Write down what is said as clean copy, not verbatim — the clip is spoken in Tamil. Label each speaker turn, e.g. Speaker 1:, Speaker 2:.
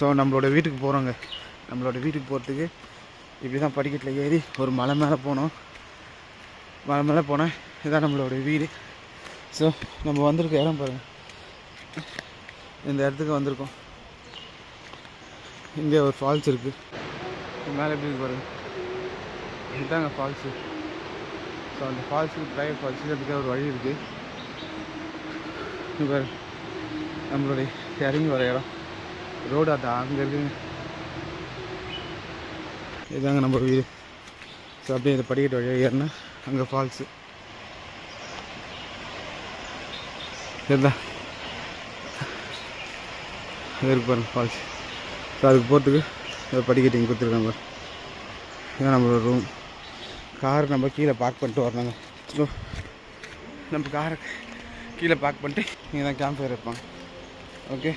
Speaker 1: ஸோ நம்மளோட வீட்டுக்கு போகிறோங்க. நம்மளோட வீட்டுக்கு போகிறதுக்கு இப்படி தான் படிக்கட்டில் ஏறி ஒரு மலை மேலே போனோம். மலை மேலே போனேன். இதுதான் நம்மளோட வீடு. ஸோ நம்ம வந்திருக்க இடம் பாருங்கள். இந்த இடத்துக்கு வந்திருக்கோம். இங்கே ஒரு ஃபால்ஸ் இருக்குது. மேலே எப்படி இருக்கு பாருங்கள். இதுதாங்க ஃபால்ஸு. ஸோ அந்த ஃபால்ஸுக்கு ப்ரைவேட் ஃபால்ஸுக்கு அதுக்காக ஒரு வழி இருக்குது. பாரு நம்மளுடைய இறங்கி வர இடம் ரோடு அதான் அங்கே இருக்குங்க. இதுதாங்க நம்ம வீடு. ஸோ அப்படியே இந்த படிக்கட்டு வழியாக ஏறினா அங்கே ஃபால்ஸு இதுதான் இருக்கு பாருங்க ஃபால்ஸ். ஸோ அதுக்கு போகிறதுக்கு படிக்கட்டு இங்கே கொடுத்துருக்காங்க. இதுதான் நம்மளோட ரூம். கார் நம்ம கீழே பார்க் பண்ணிட்டு வரணுங்க. ஸோ நம்ம காரை கீழே பார்க் பண்ணிட்டு இங்கே தான் கேம்ப் ஃபயர் இருப்பாங்க. ஓகே.